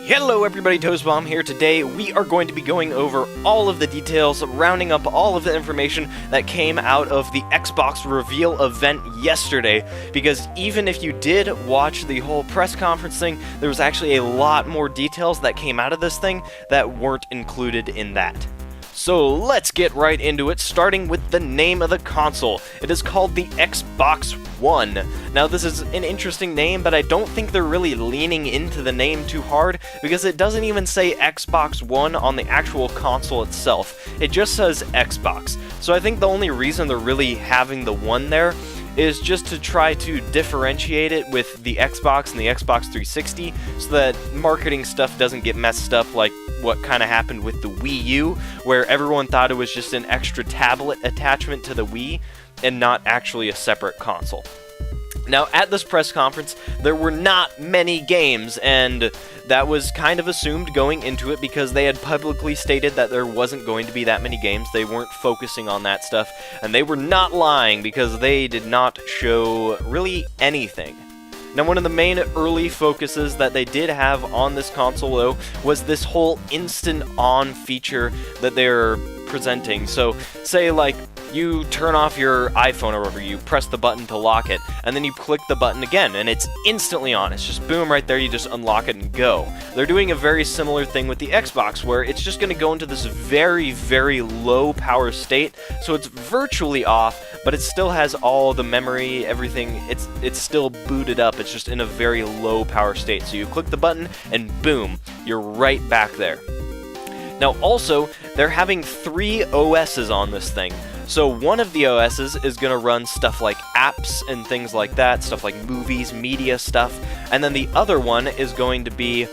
Hello everybody, Toastbomb here. Today we are going to be going over all of the details, rounding up all of the information that came out of the Xbox reveal event yesterday, because even if you did watch the whole press conference thing, there was actually a lot more details that came out of this thing that weren't included in that. So let's get right into it, starting with the name of the console. It is called the Xbox One. Now this is an interesting name, but I don't think they're really leaning into the name too hard, because it doesn't even say Xbox One on the actual console itself. It just says Xbox. So I think the only reason they're really having the one there is just to try to differentiate it with the Xbox and the Xbox 360, so that marketing stuff doesn't get messed up like what kind of happened with the Wii U, where everyone thought it was just an extra tablet attachment to the Wii and not actually a separate console. Now, at this press conference, there were not many games, and that was kind of assumed going into it because they had publicly stated that there wasn't going to be that many games. They weren't focusing on that stuff, and they were not lying because they did not show really anything. Now, one of the main early focuses that they did have on this console, though, was this whole instant on feature that they're presenting. So, say, like, you turn off your iPhone or whatever, you press the button to lock it, and then you click the button again, and it's instantly on. It's just boom right there, you just unlock it and go. They're doing a very similar thing with the Xbox, where it's just going to go into this very, very low power state, so it's virtually off, but it still has all the memory, everything, it's still booted up, it's just in a very low power state. So you click the button, and boom, you're right back there. Now also, they're having 3 OSs on this thing. So one of the OSs is going to run stuff like apps and things like that, stuff like movies, media stuff, and then the other one is going to be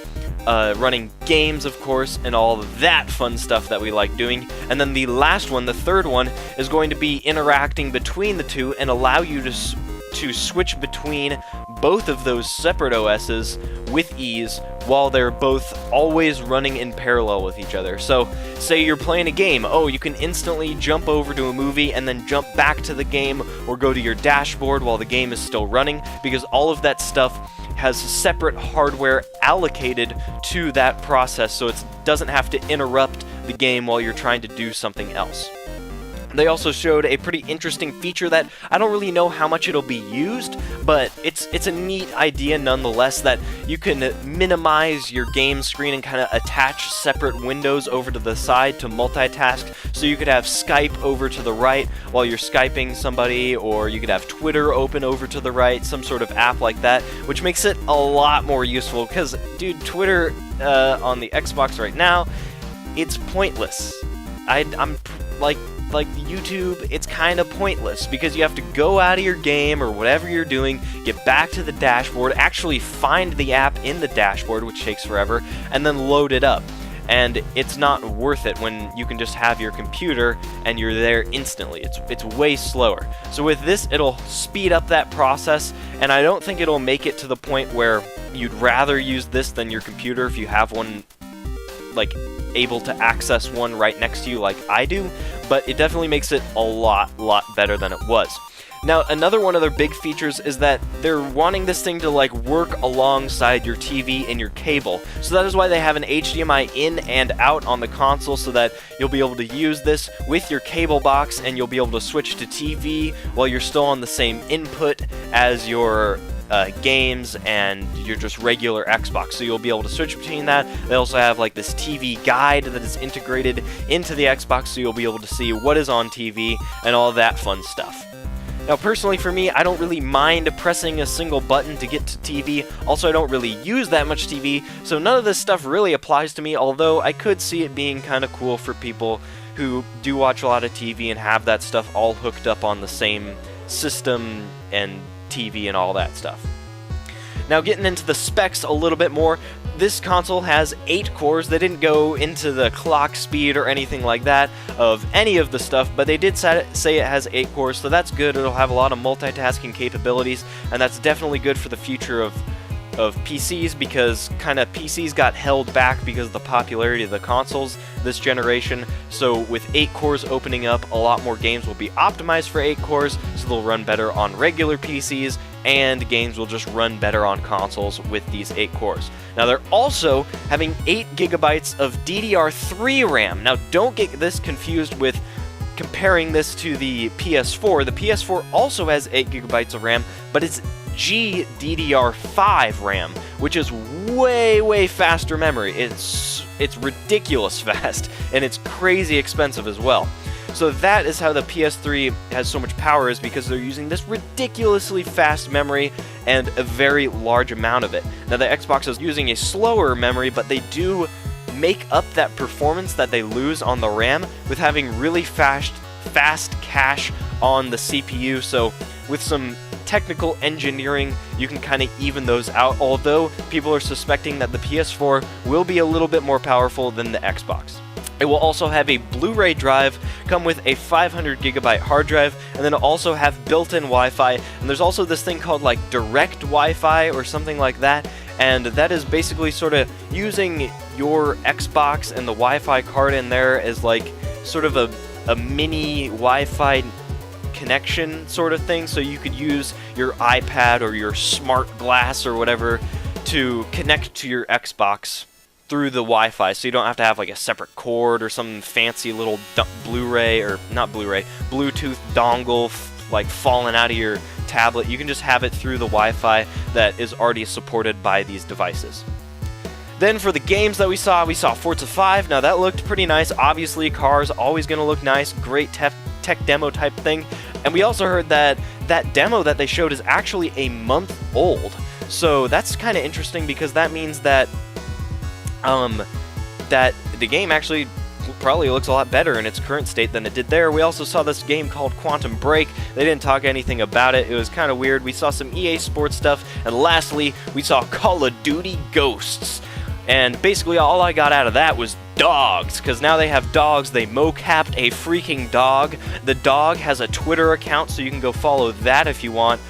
running games, of course, and all of that fun stuff that we like doing. And then the last one, the third one, is going to be interacting between the two and allow you to switch between both of those separate OSs with ease while they're both always running in parallel with each other. So, say you're playing a game, you can instantly jump over to a movie and then jump back to the game, or go to your dashboard while the game is still running, because all of that stuff has separate hardware allocated to that process, so it doesn't have to interrupt the game while you're trying to do something else. They also showed a pretty interesting feature that I don't really know how much it'll be used, but it's a neat idea nonetheless, that you can minimize your game screen and kind of attach separate windows over to the side to multitask. So you could have Skype over to the right while you're Skyping somebody, or you could have Twitter open over to the right, some sort of app like that, which makes it a lot more useful, because, dude, Twitter on the Xbox right now, it's pointless. I'm like YouTube, it's kind of pointless, because you have to go out of your game or whatever you're doing, get back to the dashboard, actually find the app in the dashboard, which takes forever, and then load it up. And it's not worth it when you can just have your computer and you're there instantly. It's way slower. So with this, it'll speed up that process, and I don't think it'll make it to the point where you'd rather use this than your computer if you have one, like, able to access one right next to you like I do, but it definitely makes it a lot better than it was. Now, another one of their big features is that they're wanting this thing to like work alongside your TV and your cable. So that is why they have an HDMI in and out on the console, so that you'll be able to use this with your cable box, and you'll be able to switch to TV while you're still on the same input as your games and your just regular Xbox. So you'll be able to switch between that. They also have like this TV guide that is integrated into the Xbox, so you'll be able to see what is on TV and all that fun stuff. Now, personally for me, I don't really mind pressing a single button to get to TV. Also, I don't really use that much TV, so none of this stuff really applies to me, although I could see it being kind of cool for people who do watch a lot of TV and have that stuff all hooked up on the same system and TV and all that stuff. Now, getting into the specs a little bit more, this console has 8 cores. They didn't go into the clock speed or anything like that of any of the stuff, but they did say it has 8 cores, so that's good. It'll have a lot of multitasking capabilities, and that's definitely good for the future of PCs, because kind of PCs got held back because of the popularity of the consoles this generation. So with 8 cores opening up, a lot more games will be optimized for 8 cores, so they'll run better on regular PCs and games will just run better on consoles with these 8 cores. Now they're also having 8 gigabytes of DDR3 RAM. Now don't get this confused with comparing this to the PS4. The PS4 also has 8 gigabytes of RAM, but it's GDDR5 RAM, which is way faster memory. It's ridiculous fast, and it's crazy expensive as well. So that is how the PS3 has so much power, is because they're using this ridiculously fast memory and a very large amount of it. Now the Xbox is using a slower memory, but they do make up that performance that they lose on the RAM with having really fast cache on the CPU. So with some technical engineering, you can kind of even those out, although people are suspecting that the PS4 will be a little bit more powerful than the Xbox. It will also have a Blu-ray drive, come with a 500 gigabyte hard drive, and then also have built-in Wi-Fi. And there's also this thing called like direct Wi-Fi or something like that, and that is basically sort of using your Xbox and the Wi-Fi card in there as like sort of a mini Wi-Fi connection sort of thing, so you could use your iPad or your smart glass or whatever to connect to your Xbox through the Wi-Fi, so you don't have to have like a separate cord or some fancy little Blu-ray, or not Blu-ray, Bluetooth dongle like falling out of your tablet. You can just have it through the Wi-Fi that is already supported by these devices. Then for the games that we saw Forza 5. Now that looked pretty nice. Obviously, cars always going to look nice. Great tech demo type thing. And we also heard that that demo that they showed is actually a month old. So that's kind of interesting, because that means that that the game actually probably looks a lot better in its current state than it did there. We also saw this game called Quantum Break. They didn't talk anything about it. It was kind of weird. We saw some EA Sports stuff. And lastly, we saw Call of Duty Ghosts. And basically all I got out of that was dogs, because now they have dogs. They mocapped a freaking dog. The dog has a Twitter account, so you can go follow that if you want.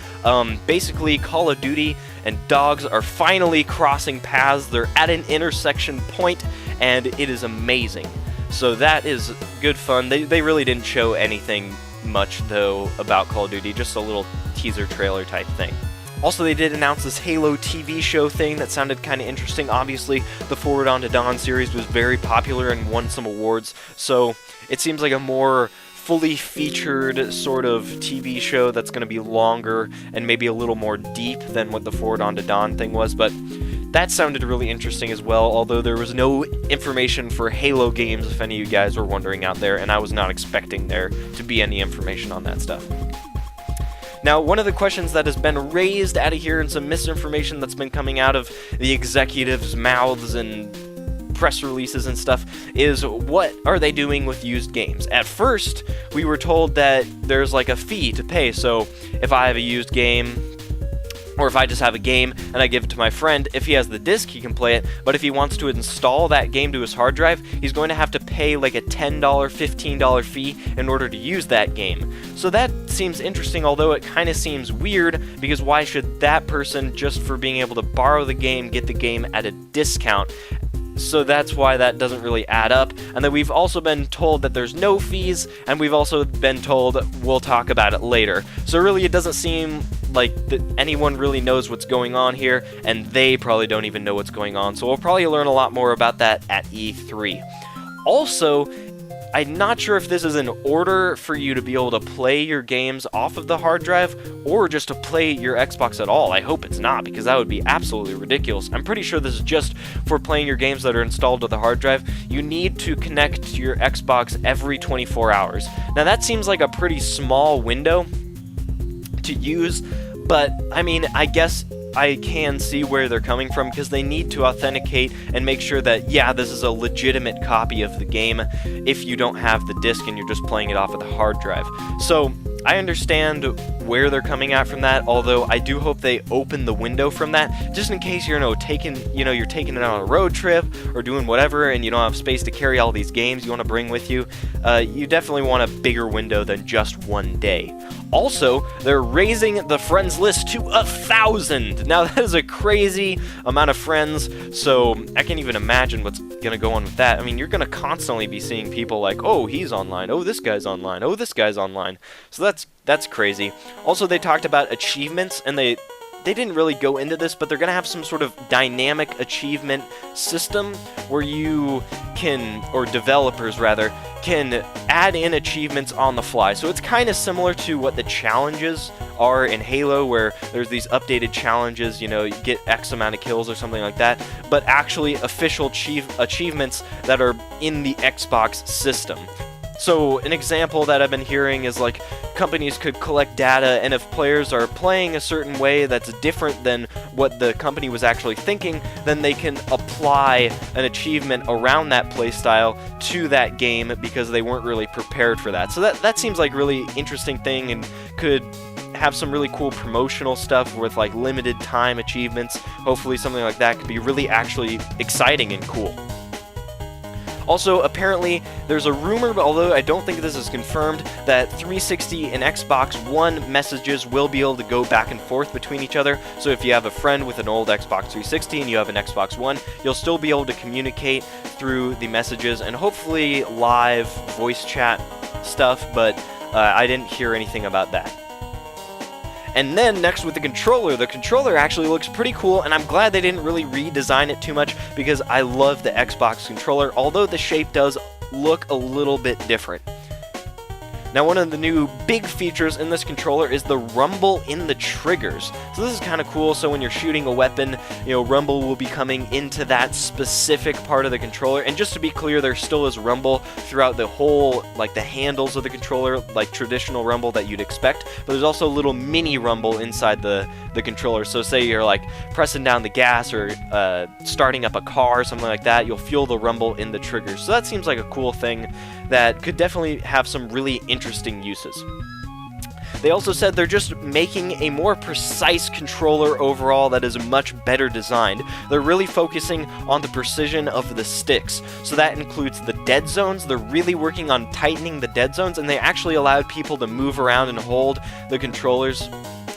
Basically, Call of Duty and dogs are finally crossing paths. They're at an intersection point, and it is amazing. So that is good fun. They really didn't show anything much, though, about Call of Duty, just a little teaser trailer type thing. Also, they did announce this Halo TV show thing that sounded kind of interesting. Obviously, the Forward Unto Dawn series was very popular and won some awards, so it seems like a more fully featured sort of TV show that's going to be longer and maybe a little more deep than what the Forward Unto Dawn thing was, but that sounded really interesting as well, although there was no information for Halo games, if any of you guys were wondering out there, and I was not expecting there to be any information on that stuff. Now, one of the questions that has been raised out of here, and some misinformation that's been coming out of the executives' mouths and press releases and stuff, is what are they doing with used games? At first, we were told that there's like a fee to pay, so if I have a used game, or if I just have a game and I give it to my friend, if he has the disc, he can play it, but if he wants to install that game to his hard drive, he's going to have to pay like a $10, $15 fee in order to use that game. So that seems interesting, although it kind of seems weird, because why should that person, just for being able to borrow the game, get the game at a discount? So that's why that doesn't really add up. And then we've also been told that there's no fees, and we've also been told we'll talk about it later. So really, it doesn't seem like that anyone really knows what's going on here, and they probably don't even know what's going on. So we'll probably learn a lot more about that at E3. Also, I'm not sure if this is in order for you to be able to play your games off of the hard drive, or just to play your Xbox at all. I hope it's not, because that would be absolutely ridiculous. I'm pretty sure this is just for playing your games that are installed to the hard drive. You need to connect to your Xbox every 24 hours. Now that seems like a pretty small window to use, but I mean, I guess I can see where they're coming from, because they need to authenticate and make sure that, yeah, this is a legitimate copy of the game if you don't have the disc and you're just playing it off of the hard drive. So I understand where they're coming at from that, although I do hope they open the window from that, just in case you're taking it on a road trip or doing whatever, and you don't have space to carry all these games you want to bring with you. You definitely want a bigger window than just one day. Also, they're raising the friends list to 1,000. Now that is a crazy amount of friends, so I can't even imagine what's gonna go on with that. I mean, you're gonna constantly be seeing people like, oh, he's online, oh, this guy's online, oh, this guy's online. So that's That's crazy. Also, they talked about achievements, and they didn't really go into this, but they're going to have some sort of dynamic achievement system where you can, or developers rather, can add in achievements on the fly. So it's kind of similar to what the challenges are in Halo, where there's these updated challenges, you know, you get X amount of kills or something like that, but actually official achievements that are in the Xbox system. So an example that I've been hearing is like companies could collect data, and if players are playing a certain way that's different than what the company was actually thinking, then they can apply an achievement around that playstyle to that game because they weren't really prepared for that. So that seems like a really interesting thing, and could have some really cool promotional stuff with like limited time achievements. Hopefully something like that could be really actually exciting and cool. Also, apparently, there's a rumor, although I don't think this is confirmed, that 360 and Xbox One messages will be able to go back and forth between each other. So if you have a friend with an old Xbox 360 and you have an Xbox One, you'll still be able to communicate through the messages and hopefully live voice chat stuff, but I didn't hear anything about that. And then next with the controller actually looks pretty cool, and I'm glad they didn't really redesign it too much because I love the Xbox controller, although the shape does look a little bit different. Now, one of the new big features in this controller is the rumble in the triggers. So this is kind of cool, so when you're shooting a weapon, you know, rumble will be coming into that specific part of the controller. And just to be clear, there still is rumble throughout the whole, like the handles of the controller, like traditional rumble that you'd expect, but there's also a little mini rumble inside the controller. So say you're like pressing down the gas or starting up a car or something like that, you'll feel the rumble in the triggers. So that seems like a cool thing that could definitely have some really interesting uses. They also said they're just making a more precise controller overall that is much better designed. They're really focusing on the precision of the sticks. So that includes the dead zones. They're really working on tightening the dead zones, and they actually allowed people to move around and hold the controllers.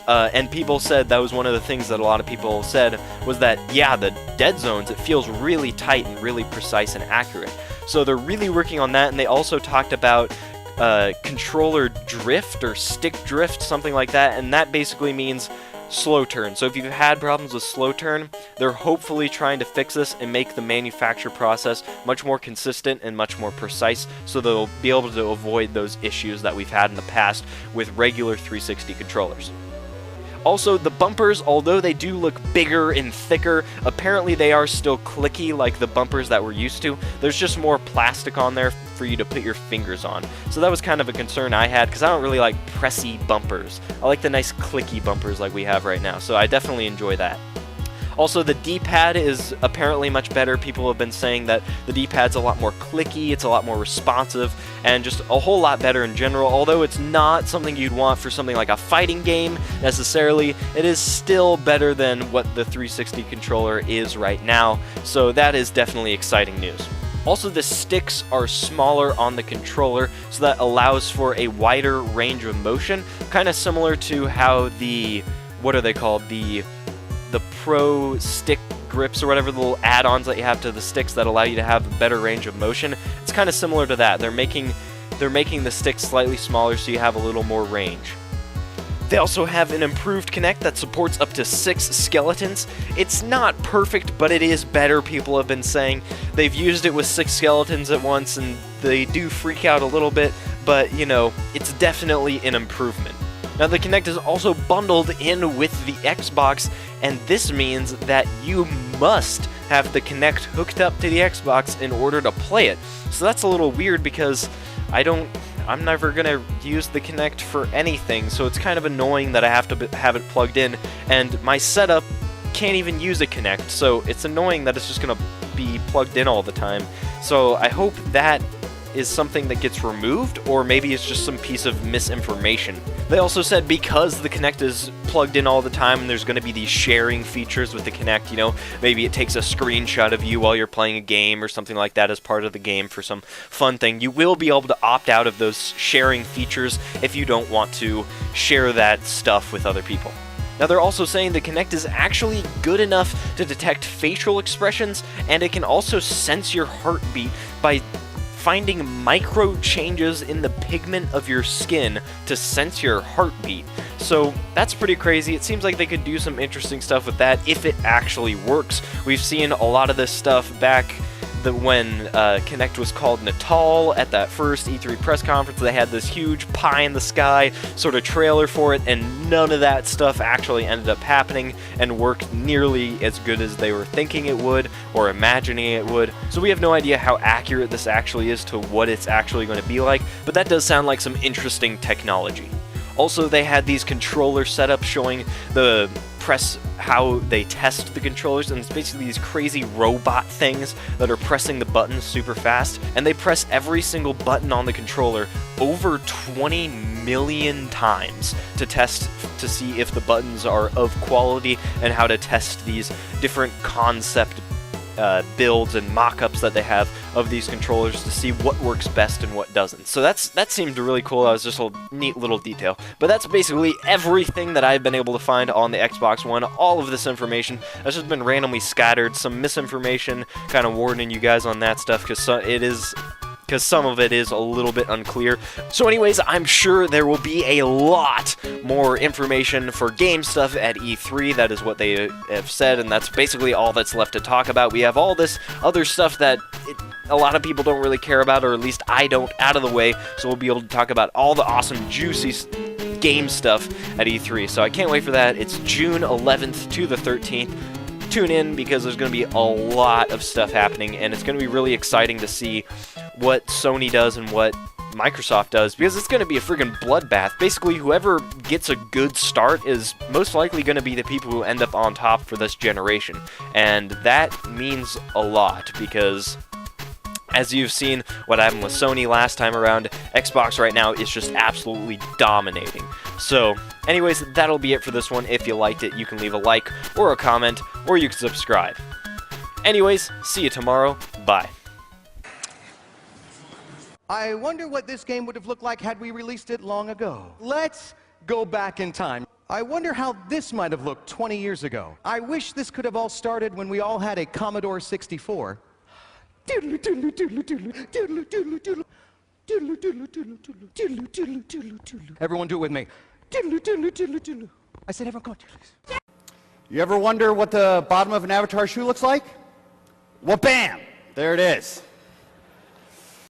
And people said that was one of the things that a lot of people said was that, yeah, the dead zones, it feels really tight and really precise and accurate. So they're really working on that, and they also talked about controller drift or stick drift, something like that, and that basically means slow turn. So if you've had problems with slow turn, they're hopefully trying to fix this and make the manufacture process much more consistent and much more precise, so they'll be able to avoid those issues that we've had in the past with regular 360 controllers. Also, the bumpers, although they do look bigger and thicker, apparently they are still clicky like the bumpers that we're used to. There's just more plastic on there for you to put your fingers on. So that was kind of a concern I had, because I don't really like pressy bumpers. I like the nice clicky bumpers like we have right now, so I definitely enjoy that. Also, the D-pad is apparently much better. People have been saying that the D-pad's a lot more clicky, it's a lot more responsive, and just a whole lot better in general. Although it's not something you'd want for something like a fighting game necessarily, it is still better than what the 360 controller is right now, so that is definitely exciting news. Also, the sticks are smaller on the controller, so that allows for a wider range of motion, kind of similar to how the, what are they called, the Pro stick grips or whatever, the little add-ons that you have to the sticks that allow you to have a better range of motion. It's kind of similar to that. They're making the sticks slightly smaller so you have a little more range. They also have an improved Kinect that supports up to 6 skeletons. It's not perfect, but it is better, people have been saying. They've used it with 6 skeletons at once, and they do freak out a little bit, but, you know, it's definitely an improvement. Now, the Kinect is also bundled in with the Xbox, and this means that you must have the Kinect hooked up to the Xbox in order to play it. So that's a little weird because I'm never going to use the Kinect for anything, so it's kind of annoying that I have to have it plugged in, and my setup can't even use a Kinect, so it's annoying that it's just going to be plugged in all the time. So I hope that is something that gets removed, or maybe it's just some piece of misinformation. They also said because the Kinect is plugged in all the time and there's going to be these sharing features with the Kinect, you know, maybe it takes a screenshot of you while you're playing a game or something like that as part of the game for some fun thing, you will be able to opt out of those sharing features if you don't want to share that stuff with other people. Now, they're also saying the Kinect is actually good enough to detect facial expressions, and it can also sense your heartbeat by finding micro changes in the pigment of your skin to sense your heartbeat. So that's pretty crazy. It seems like they could do some interesting stuff with that if it actually works. We've seen a lot of this stuff back when Kinect was called Natal at that first E3 press conference. They had this huge pie in the sky sort of trailer for it, and none of that stuff actually ended up happening and worked nearly as good as they were thinking it would or imagining it would. So we have no idea how accurate this actually is to what it's actually going to be like, but that does sound like some interesting technology. Also, they had these controller setups showing the how they test the controllers, and it's basically these crazy robot things that are pressing the buttons super fast, and they press every single button on the controller over 20 million times to test to see if the buttons are of quality, and how to test these different concept builds and mock-ups that they have of these controllers to see what works best and what doesn't. So that seemed really cool. That was just a neat little detail. But that's basically everything that I've been able to find on the Xbox One. All of this information has just been randomly scattered. Some misinformation, kind of warning you guys on that stuff, because some of it is a little bit unclear. So anyways, I'm sure there will be a lot more information for game stuff at E3. That is what they have said, and that's basically all that's left to talk about. We have all this other stuff that a lot of people don't really care about, or at least I don't, out of the way, so we'll be able to talk about all the awesome, juicy game stuff at E3. So I can't wait for that. It's June 11th to the 13th. Tune in, because there's going to be a lot of stuff happening, and it's going to be really exciting to see what Sony does and what Microsoft does, because it's going to be a friggin' bloodbath. Basically, whoever gets a good start is most likely going to be the people who end up on top for this generation, and that means a lot, because as you've seen what happened with Sony last time around, Xbox right now is just absolutely dominating. So, anyways, that'll be it for this one. If you liked it, you can leave a like or a comment, or you can subscribe. Anyways, see you tomorrow. Bye. I wonder what this game would have looked like had we released it long ago. Let's go back in time. I wonder how this might have looked 20 years ago. I wish this could have all started when we all had a Commodore 64. Everyone do it with me. I said everyone go. You ever wonder what the bottom of an Avatar shoe looks like? Well, bam! There it is.